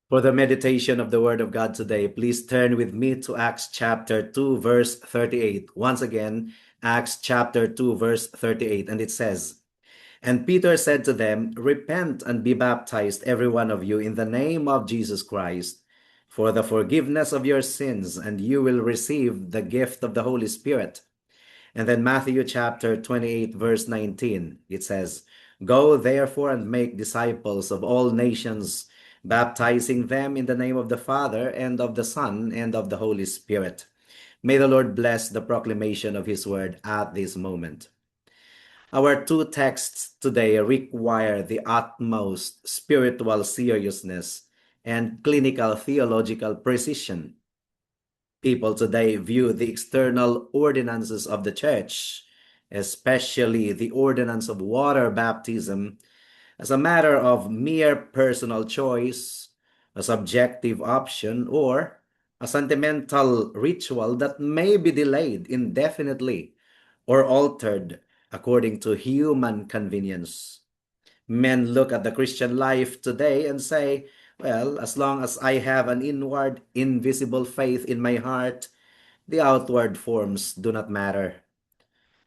For the meditation of the Word of God today, please turn with me to Acts chapter 2, verse 38. Once again, Acts chapter 2, verse 38. And it says, "And Peter said to them, Repent and be baptized, every one of you, in the name of Jesus Christ, for the forgiveness of your sins, and you will receive the gift of the Holy Spirit." And then Matthew chapter 28, verse 19, it says, "Go therefore and make disciples of all nations, baptizing them in the name of the Father and of the Son and of the Holy Spirit." May the Lord bless the proclamation of His word at this moment. Our two texts today require the utmost spiritual seriousness and clinical theological precision. People today view the external ordinances of the church, especially the ordinance of water baptism, as a matter of mere personal choice, a subjective option, or a sentimental ritual that may be delayed indefinitely or altered according to human convenience. Men look at the Christian life today and say, well, as long as I have an inward, invisible faith in my heart, the outward forms do not matter.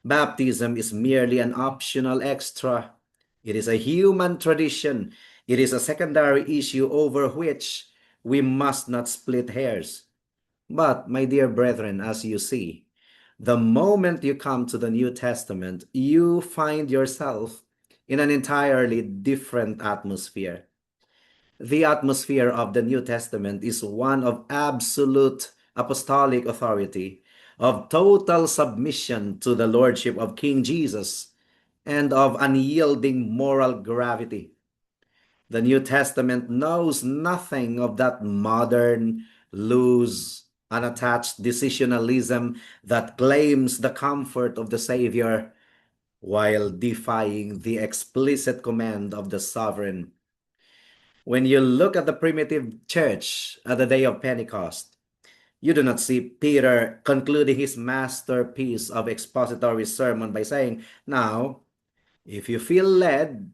Baptism is merely an optional extra. It is a human tradition. It is a secondary issue over which we must not split hairs. But, my dear brethren, as you see, the moment you come to the New Testament, you find yourself in an entirely different atmosphere. The atmosphere of the New Testament is one of absolute apostolic authority, of total submission to the lordship of King Jesus, and of unyielding moral gravity. The New Testament knows nothing of that modern, loose, unattached decisionalism that claims the comfort of the Savior while defying the explicit command of the sovereign. When you look at the primitive church at the day of Pentecost, you do not see Peter concluding his masterpiece of expository sermon by saying, "Now, if you feel led,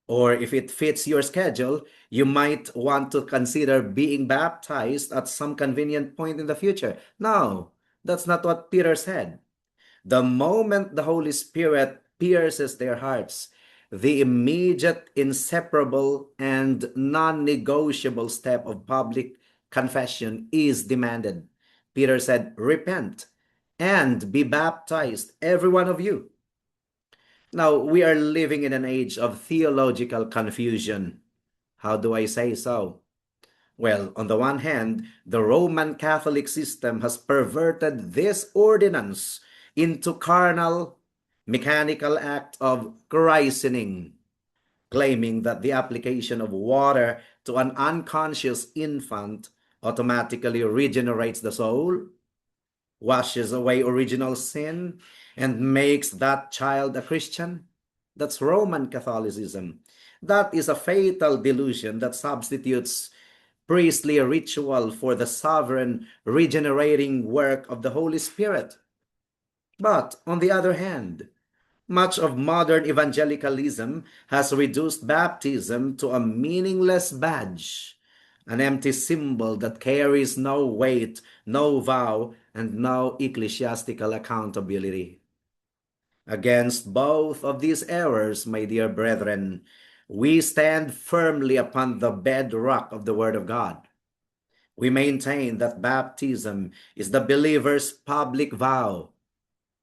or if it fits your schedule, you might want to consider being baptized at some convenient point in the future." No, that's not what Peter said. The moment the Holy Spirit pierces their hearts, the immediate, inseparable, and non-negotiable step of public confession is demanded. Peter said, "Repent and be baptized, every one of you." Now, we are living in an age of theological confusion. How do I say so? Well, on the one hand, the Roman Catholic system has perverted this ordinance into carnal, mechanical act of christening, claiming that the application of water to an unconscious infant automatically regenerates the soul, washes away original sin, and makes that child a Christian. That's Roman Catholicism. That is a fatal delusion that substitutes priestly ritual for the sovereign regenerating work of the Holy Spirit. But on the other hand, much of modern evangelicalism has reduced baptism to a meaningless badge, an empty symbol that carries no weight, no vow, and no ecclesiastical accountability. Against both of these errors, my dear brethren, we stand firmly upon the bedrock of the Word of God. We maintain that baptism is the believer's public vow,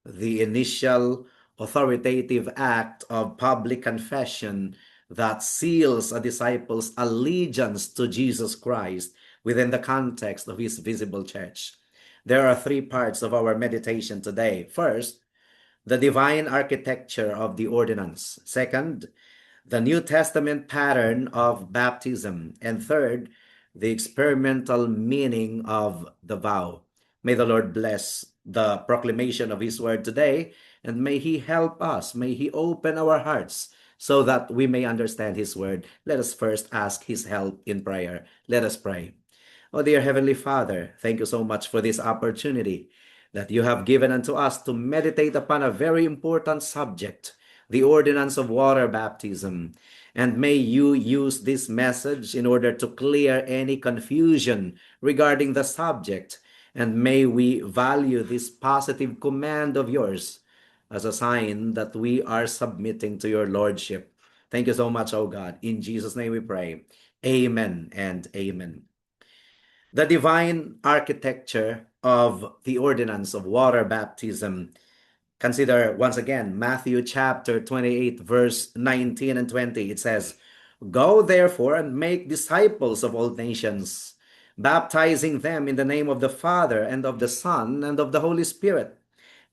the initial authoritative act of public confession that seals a disciple's allegiance to Jesus Christ within the context of His visible church. There are three parts of our meditation today. First, the divine architecture of the ordinance. Second, the New Testament pattern of baptism. And third, the experimental meaning of the vow. May the Lord bless the proclamation of His word today, and may He help us. May He open our hearts so that we may understand His word. Let us first ask His help in prayer. Let us pray. Oh, dear Heavenly Father, thank you so much for this opportunity that you have given unto us to meditate upon a very important subject, the ordinance of water baptism. And may you use this message in order to clear any confusion regarding the subject. And may we value this positive command of yours as a sign that we are submitting to your Lordship. Thank you so much, O God. In Jesus' name we pray. Amen and amen. The divine architecture of the ordinance of water baptism. Consider once again Matthew chapter 28, verse 19 and 20. It says, "Go therefore and make disciples of all nations, baptizing them in the name of the Father and of the Son and of the Holy Spirit,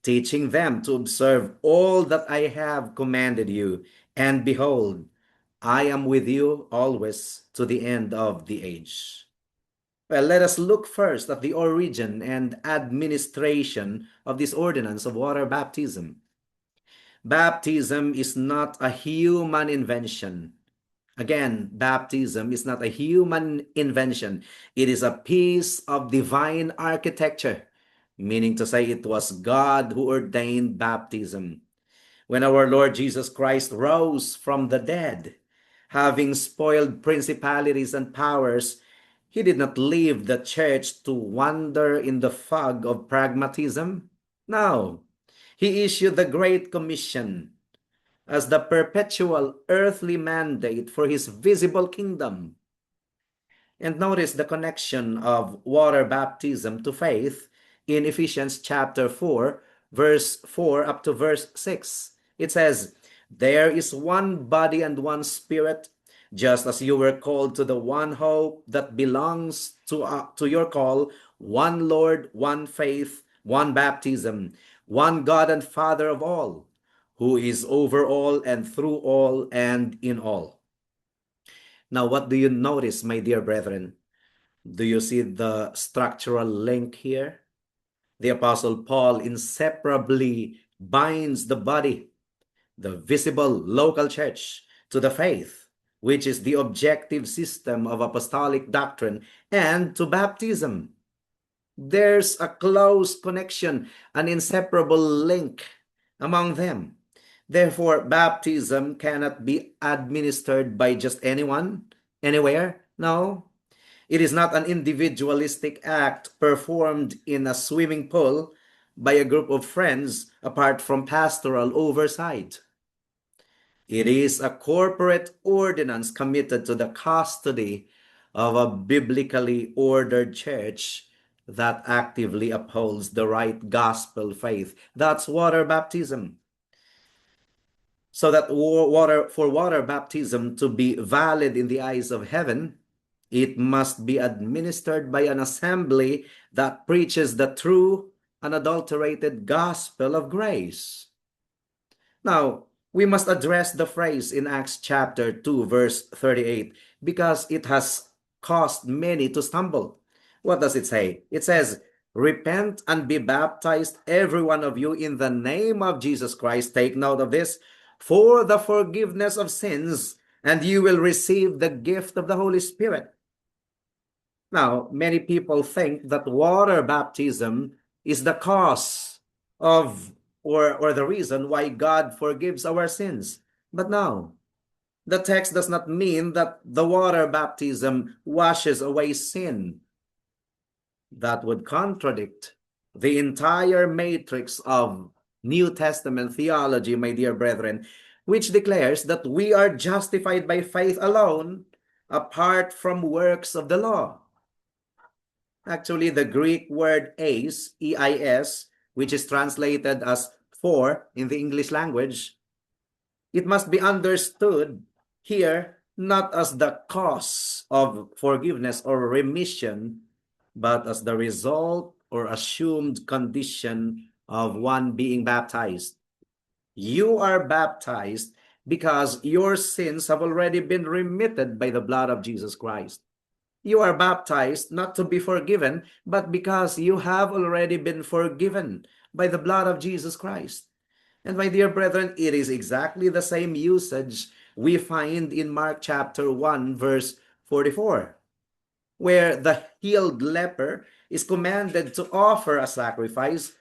teaching them to observe all that I have commanded you. And behold, I am with you always to the end of the age." Well, let us look first at the origin and administration of this ordinance of water baptism. Baptism is not a human invention. Again, baptism is not a human invention. It is a piece of divine architecture, meaning to say it was God who ordained baptism. When our Lord Jesus Christ rose from the dead, having spoiled principalities and powers, he did not leave the church to wander in the fog of pragmatism. No, he issued the Great Commission as the perpetual earthly mandate for his visible kingdom. And notice the connection of water baptism to faith in Ephesians chapter 4, verse 4 up to verse 6. It says, "There is one body and one spirit, just as you were called to the one hope that belongs to your call, one Lord, one faith, one baptism, one God and Father of all, who is over all and through all and in all." Now, what do you notice, my dear brethren? Do you see the structural link here? The Apostle Paul inseparably binds the body, the visible local church, to the faith, which is the objective system of apostolic doctrine, and to baptism. There's a close connection, an inseparable link among them. Therefore, baptism cannot be administered by just anyone, anywhere. No, it is not an individualistic act performed in a swimming pool by a group of friends apart from pastoral oversight. It is a corporate ordinance committed to the custody of a biblically ordered church that actively upholds the right gospel faith. That's water baptism. So that water baptism to be valid in the eyes of heaven, it must be administered by an assembly that preaches the true, unadulterated gospel of grace. Now, we must address the phrase in Acts chapter 2, verse 38, because it has caused many to stumble. What does it say? It says, "Repent and be baptized, every one of you, in the name of Jesus Christ." Take note of this. "For the forgiveness of sins, and you will receive the gift of the Holy Spirit." Now, many people think that water baptism is the cause of or the reason why God forgives our sins. But no, the text does not mean that the water baptism washes away sin. That would contradict the entire matrix of New Testament theology, my dear brethren, which declares that we are justified by faith alone, apart from works of the law. Actually, the Greek word eis, E-I-S, which is translated as for in the English language, it must be understood here not as the cause of forgiveness or remission, but as the result or assumed condition of one being baptized. You are baptized because your sins have already been remitted by the blood of Jesus Christ. You are baptized not to be forgiven, but because you have already been forgiven by the blood of Jesus Christ. And my dear brethren, it is exactly the same usage we find in Mark chapter 1, verse 44, where the healed leper is commanded to offer a sacrifice.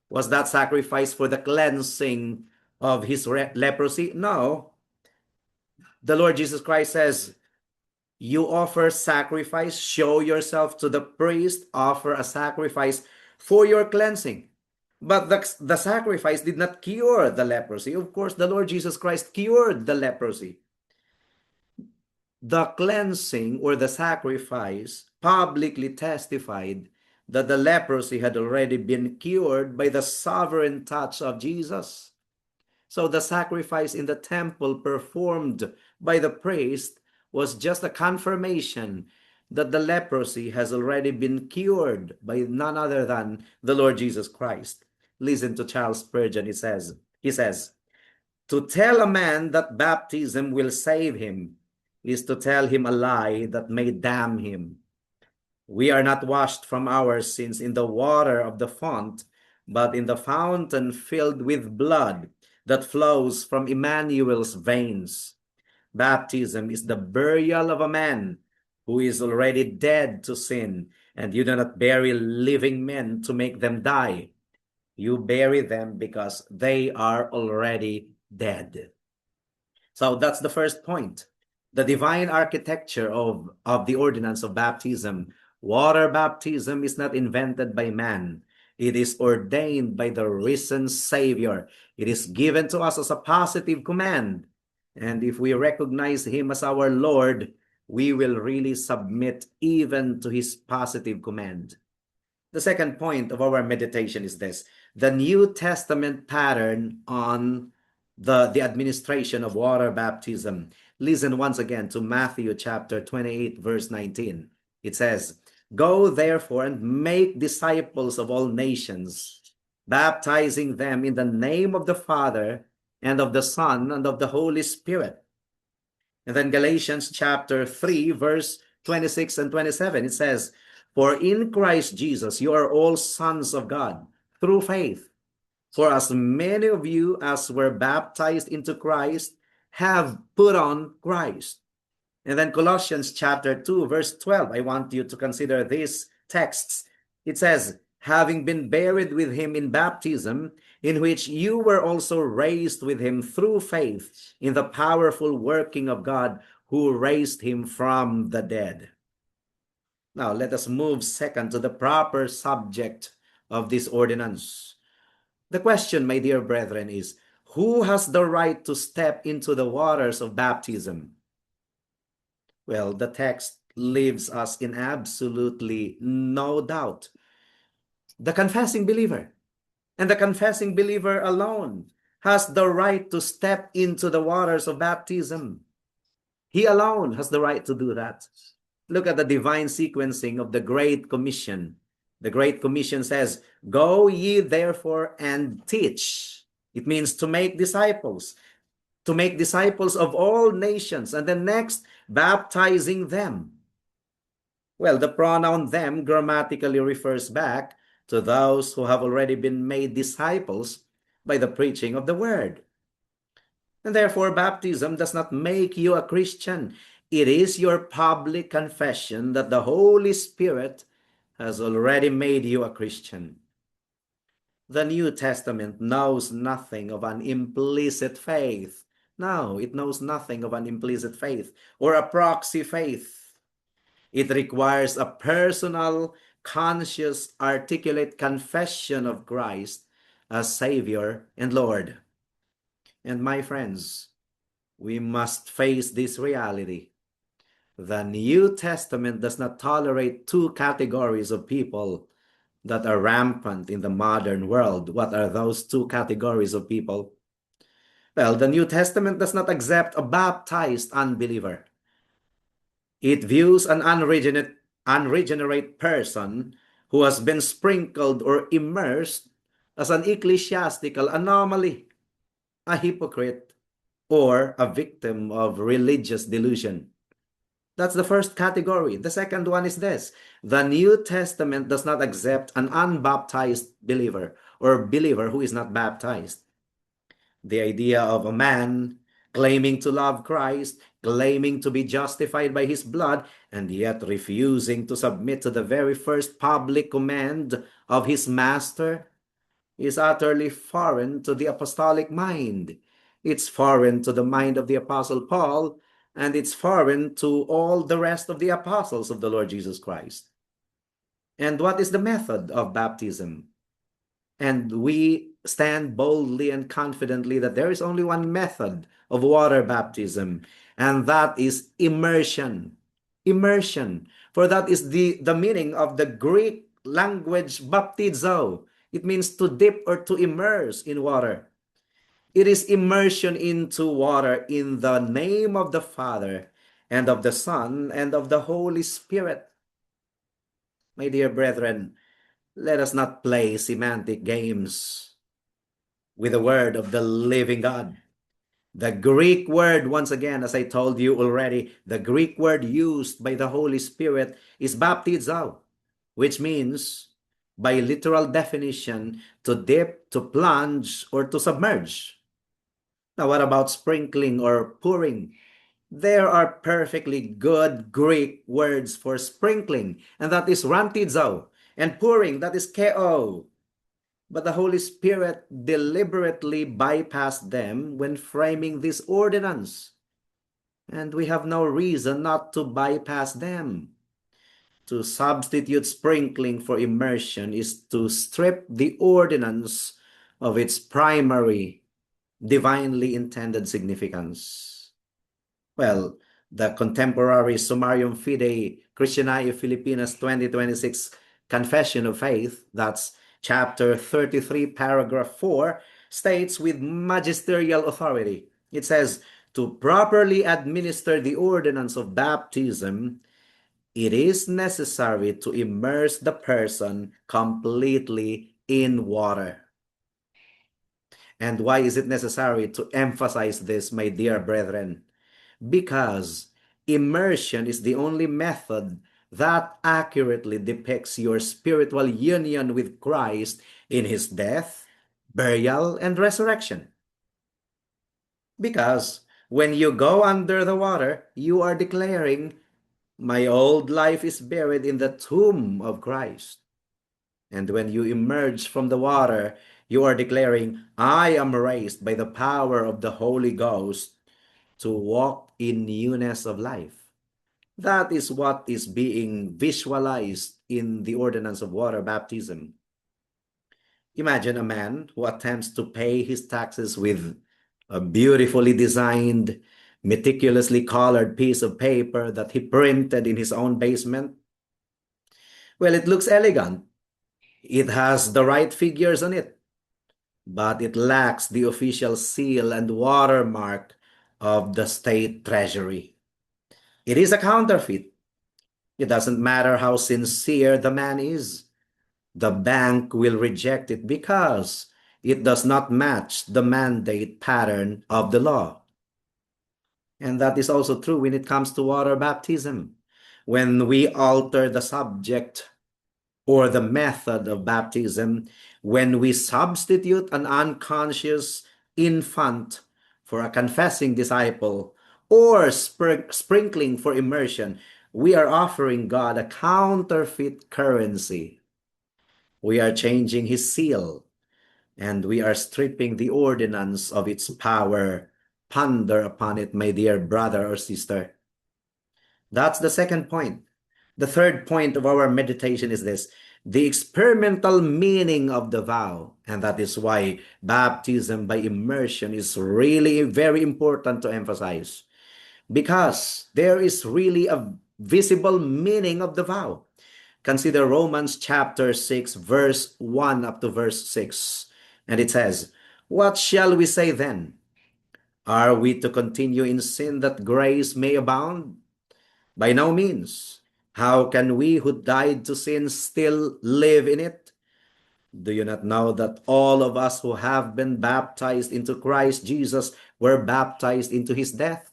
Was that sacrifice for the cleansing of his leprosy? No. the Lord Jesus Christ says, you offer sacrifice, show yourself to the priest, offer a sacrifice for your cleansing. But the sacrifice did not cure the leprosy. Of course, the Lord Jesus Christ cured the leprosy. The cleansing or the sacrifice publicly testified that the leprosy had already been cured by the sovereign touch of Jesus. So the sacrifice in the temple performed by the priest was just a confirmation that the leprosy has already been cured by none other than the Lord Jesus Christ. Listen to Charles Spurgeon. He says, to tell a man that baptism will save him is to tell him a lie that may damn him. We are not washed from our sins in the water of the font, but in the fountain filled with blood that flows from Emmanuel's veins. Baptism is the burial of a man who is already dead to sin, and you do not bury living men to make them die. You bury them because they are already dead. So that's the first point. The divine architecture of the ordinance of baptism. Water baptism is not invented by man. It is ordained by the risen Savior. It is given to us as a positive command. And if we recognize him as our Lord, we will really submit even to his positive command. The second point of our meditation is this: the New Testament pattern on the administration of water baptism. Listen once again to Matthew chapter 28, verse 19. It says, go therefore and make disciples of all nations, baptizing them in the name of the Father and of the Son and of the Holy Spirit. And then Galatians chapter 3, verse 26 and 27, it says, for in Christ Jesus you are all sons of God through faith. For as many of you as were baptized into Christ have put on Christ. And then Colossians chapter 2, verse 12, I want you to consider these texts. It says, having been buried with him in baptism, in which you were also raised with him through faith in the powerful working of God who raised him from the dead. Now, let us move second to the proper subject of this ordinance. The question, my dear brethren, is who has the right to step into the waters of baptism? Well, the text leaves us in absolutely no doubt. The confessing believer, and the confessing believer alone, has the right to step into the waters of baptism. He alone has the right to do that. Look at the divine sequencing of the Great Commission. The Great Commission says, go ye therefore and teach. It means to make disciples of all nations. And then next, baptizing them. Well, the pronoun them grammatically refers back to those who have already been made disciples by the preaching of the word. And therefore, baptism does not make you a Christian. It is your public confession that the Holy Spirit has already made you a Christian. The New Testament knows nothing of an implicit faith. No, it knows nothing of an implicit faith or a proxy faith. It requires a personal, conscious, articulate confession of Christ as Savior and Lord. And my friends, we must face this reality. The New Testament does not tolerate two categories of people that are rampant in the modern world. What are those two categories of people? Well, the New Testament does not accept a baptized unbeliever. It views an unregenerate person who has been sprinkled or immersed as an ecclesiastical anomaly, a hypocrite, or a victim of religious delusion. That's the first category. The second one is this: the New Testament does not accept an unbaptized believer or believer who is not baptized. The idea of a man claiming to love Christ, claiming to be justified by his blood, and yet refusing to submit to the very first public command of his master is utterly foreign to the apostolic mind. It's foreign to the mind of the Apostle Paul, and it's foreign to all the rest of the apostles of the Lord Jesus Christ. And what is the method of baptism? And we stand boldly and confidently that there is only one method of water baptism, and that is immersion. Immersion. For that is the meaning of the Greek language baptizo. It means to dip or to immerse in water. It is immersion into water in the name of the Father and of the Son and of the Holy Spirit. My dear brethren, let us not play semantic games with the word of the living God. The Greek word, once again, as I told you already, the Greek word used by the Holy Spirit is baptizo, which means, by literal definition, to dip, to plunge, or to submerge. Now, what about sprinkling or pouring? There are perfectly good Greek words for sprinkling, and that is rantizo, and pouring, that is keo. But the Holy Spirit deliberately bypassed them when framing this ordinance. And we have no reason not to bypass them. To substitute sprinkling for immersion is to strip the ordinance of its primary, divinely intended significance. Well, the contemporary Summarium Fidei Christianae Filipinas 2026 Confession of Faith, that's chapter 33, paragraph 4, states with magisterial authority. It says, to properly administer the ordinance of baptism, it is necessary to immerse the person completely in water. And why is it necessary to emphasize this, my dear brethren? Because immersion is the only method that accurately depicts your spiritual union with Christ in his death, burial, and resurrection. Because when you go under the water, you are declaring, my old life is buried in the tomb of Christ. And when you emerge from the water, you are declaring, I am raised by the power of the Holy Ghost to walk in newness of life. That is what is being visualized in the ordinance of water baptism. Imagine a man who attempts to pay his taxes with a beautifully designed, meticulously colored piece of paper that he printed in his own basement. Well, it looks elegant. It has the right figures on it, but it lacks the official seal and watermark of the state treasury. It is a counterfeit. It doesn't matter how sincere the man is. The bank will reject it because it does not match the mandate pattern of the law. And that is also true when it comes to water baptism. When we alter the subject or the method of baptism, when we substitute an unconscious infant for a confessing disciple, or sprinkling for immersion, we are offering God a counterfeit currency. We are changing his seal, and we are stripping the ordinance of its power. Ponder upon it, my dear brother or sister. That's the second point. The third point of our meditation is this: the experimental meaning of the vow. And that is why baptism by immersion is really very important to emphasize. Because there is really a visible meaning of the vow. Consider Romans chapter 6, verse 1 up to verse 6. And it says, what shall we say then? Are we to continue in sin that grace may abound? By no means. How can we who died to sin still live in it? Do you not know that all of us who have been baptized into Christ Jesus were baptized into his death?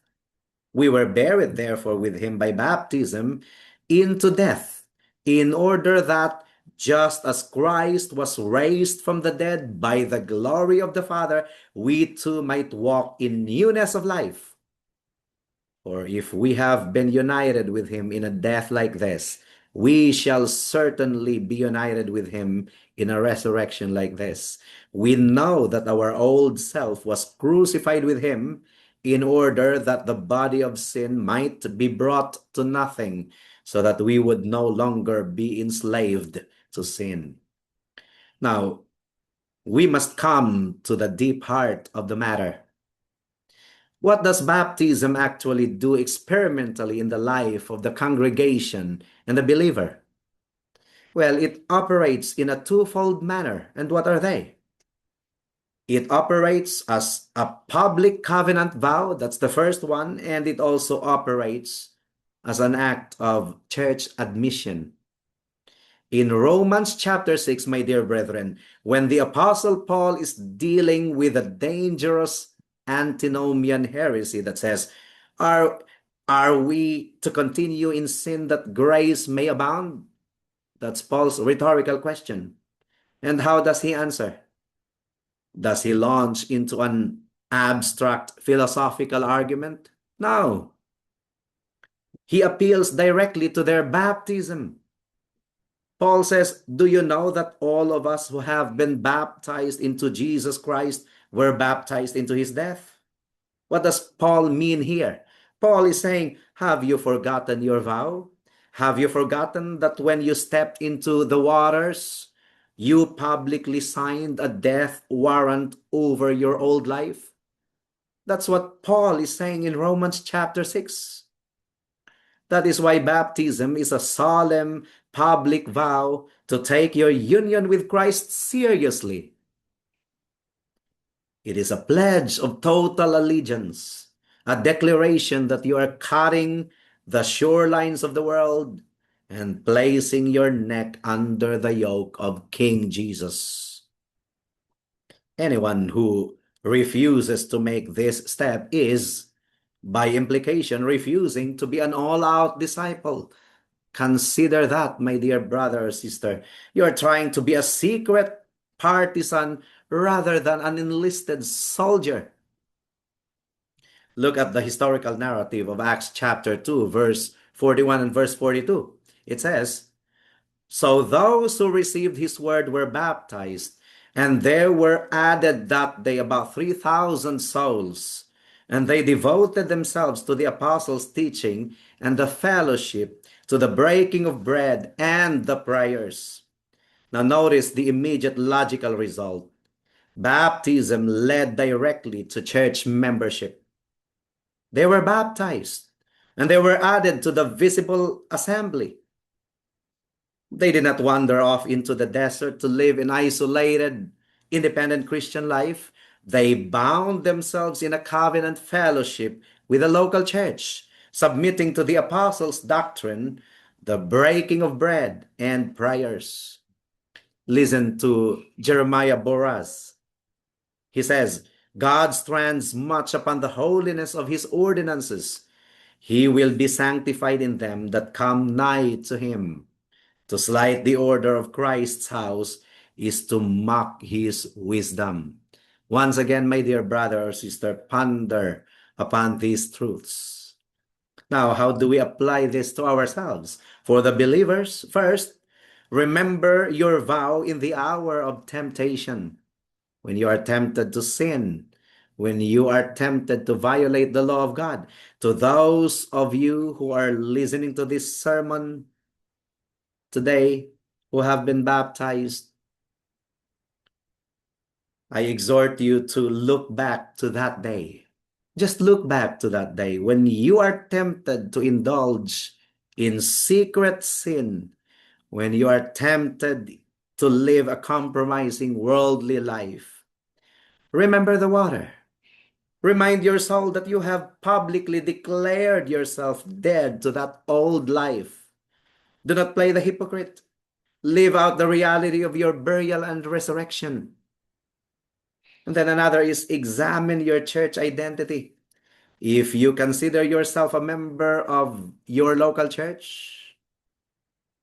We were buried therefore with him by baptism into death, in order that just as Christ was raised from the dead by the glory of the Father, we too might walk in newness of life. For if we have been united with him in a death like this, we shall certainly be united with him in a resurrection like this. We know that our old self was crucified with him in order that the body of sin might be brought to nothing, so that we would no longer be enslaved to sin. Now, we must come to the deep heart of the matter. What does baptism actually do experimentally in the life of the congregation and the believer? Well, it operates in a twofold manner. And what are they? It operates as a public covenant vow. That's the first one. And it also operates as an act of church admission. In Romans chapter 6, my dear brethren, when the Apostle Paul is dealing with a dangerous antinomian heresy that says, are, are we to continue in sin that grace may abound? That's Paul's rhetorical question. And how does he answer? Does he launch into an abstract philosophical argument? No. He appeals directly to their baptism. Paul says, do you know that all of us who have been baptized into Jesus Christ were baptized into his death? What does Paul mean here? Paul is saying, have you forgotten your vow? Have you forgotten that when you stepped into the waters, you publicly signed a death warrant over your old life? That's what Paul is saying in Romans chapter 6. That is why baptism is a solemn public vow to take your union with Christ seriously. It is a pledge of total allegiance, a declaration that you are cutting the shorelines of the world and placing your neck under the yoke of King Jesus. Anyone who refuses to make this step is, by implication, refusing to be an all-out disciple. Consider that, my dear brother or sister. You are trying to be a secret partisan rather than an enlisted soldier. Look at the historical narrative of Acts chapter 2, verse 41 and verse 42. It says, so those who received his word were baptized, and there were added that day about 3,000 souls. And they devoted themselves to the apostles' teaching and the fellowship, to the breaking of bread and the prayers. Now notice the immediate logical result. Baptism led directly to church membership. They were baptized, and they were added to the visible assembly. They did not wander off into the desert to live an isolated, independent Christian life. They bound themselves in a covenant fellowship with the local church, submitting to the apostles' doctrine, the breaking of bread, and prayers. Listen to Jeremiah Boraz. He says, God strands much upon the holiness of his ordinances. He will be sanctified in them that come nigh to him. To slight the order of Christ's house is to mock his wisdom. Once again, my dear brother or sister, ponder upon these truths. Now, how do we apply this to ourselves? For the believers, first, remember your vow in the hour of temptation. When you are tempted to sin, when you are tempted to violate the law of God. To those of you who are listening to this sermon today, who have been baptized, I exhort you to look back to that day. Just look back to that day when you are tempted to indulge in secret sin, when you are tempted to live a compromising worldly life. Remember the water. Remind your soul that you have publicly declared yourself dead to that old life. Do not play the hypocrite. Live out the reality of your burial and resurrection. And then another is examine your church identity. If you consider yourself a member of your local church,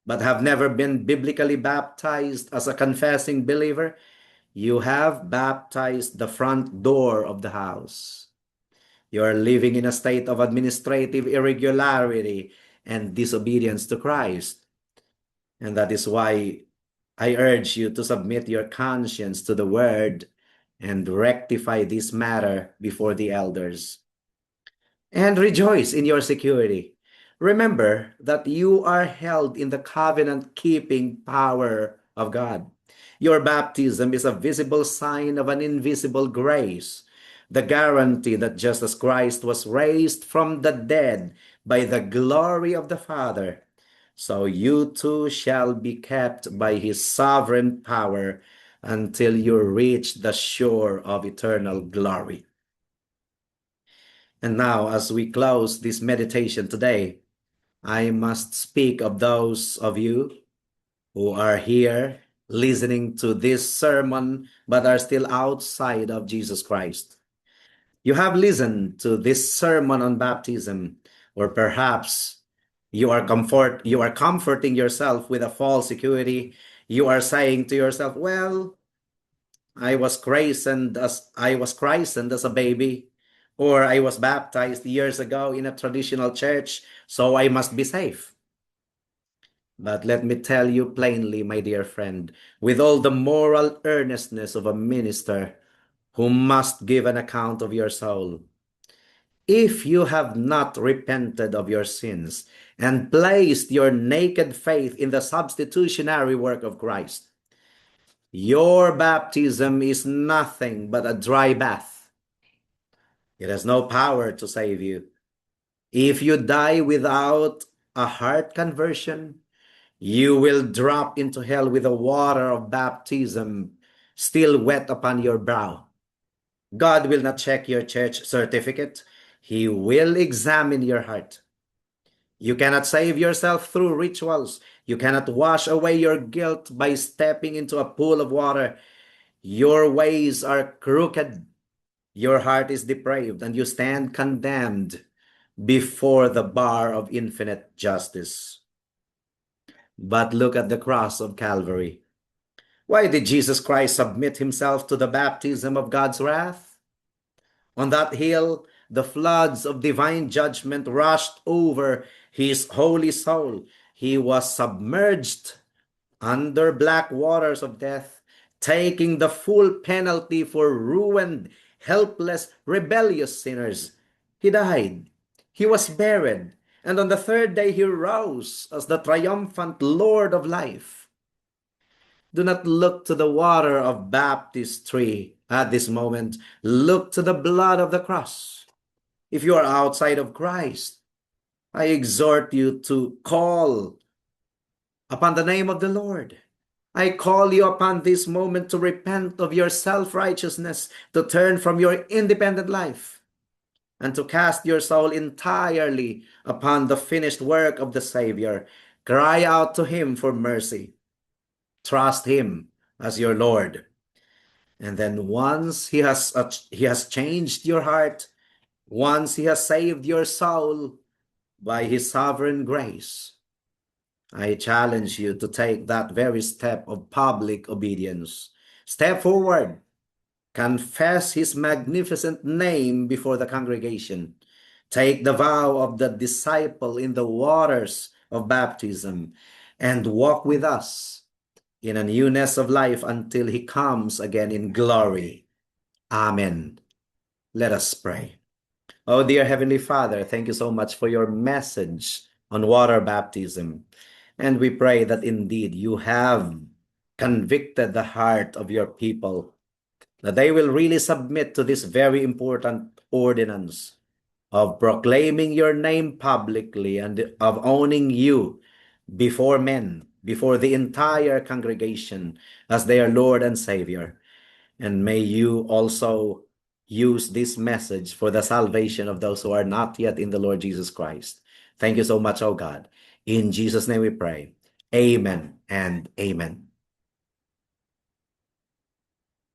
but have never been biblically baptized as a confessing believer, you have baptized the front door of the house. You are living in a state of administrative irregularity and disobedience to Christ. And that is why I urge you to submit your conscience to the word and rectify this matter before the elders. and rejoice in your security. Remember that you are held in the covenant-keeping power of God. Your baptism is a visible sign of an invisible grace, the guarantee that just as Christ was raised from the dead by the glory of the Father, so you too shall be kept by his sovereign power until you reach the shore of eternal glory. And now, as we close this meditation today, I must speak of those of you who are here listening to this sermon but are still outside of Jesus Christ. You have listened to this sermon on baptism, or perhaps you are comforting yourself with a false security. You are saying to yourself, well, I was christened as a baby, or I was baptized years ago in a traditional church, so I must be safe. But let me tell you plainly, my dear friend, with all the moral earnestness of a minister who must give an account of your soul, if you have not repented of your sins and placed your naked faith in the substitutionary work of Christ, your baptism is nothing but a dry bath. It has no power to save you. If you die without a heart conversion, you will drop into hell with the water of baptism still wet upon your brow. God will not check your church certificate. He will examine your heart. You cannot save yourself through rituals. You cannot wash away your guilt by stepping into a pool of water. Your ways are crooked. Your heart is depraved, and you stand condemned before the bar of infinite justice. But look at the cross of Calvary. Why did Jesus Christ submit himself to the baptism of God's wrath? On that hill, the floods of divine judgment rushed over his holy soul. He was submerged under black waters of death, taking the full penalty for ruined, helpless, rebellious sinners. He died. He was buried. And on the third day, he rose as the triumphant Lord of life. Do not look to the water of baptistry at this moment. Look to the blood of the cross. If you are outside of Christ, I exhort you to call upon the name of the Lord. I call you upon this moment to repent of your self-righteousness, to turn from your independent life, and to cast your soul entirely upon the finished work of the Savior. Cry out to him for mercy. Trust him as your Lord. And then once he has changed your heart, once he has saved your soul by his sovereign grace, I challenge you to take that very step of public obedience. Step forward. Confess his magnificent name before the congregation. Take the vow of the disciple in the waters of baptism and walk with us in a newness of life until he comes again in glory. Amen. Let us pray. Oh, dear Heavenly Father, thank you so much for your message on water baptism. And we pray that indeed you have convicted the heart of your people, that they will really submit to this very important ordinance of proclaiming your name publicly and of owning you before men, before the entire congregation as their Lord and Savior. And may you also use this message for the salvation of those who are not yet in the Lord Jesus Christ. Thank you so much, oh God. In Jesus' name we pray. Amen and amen.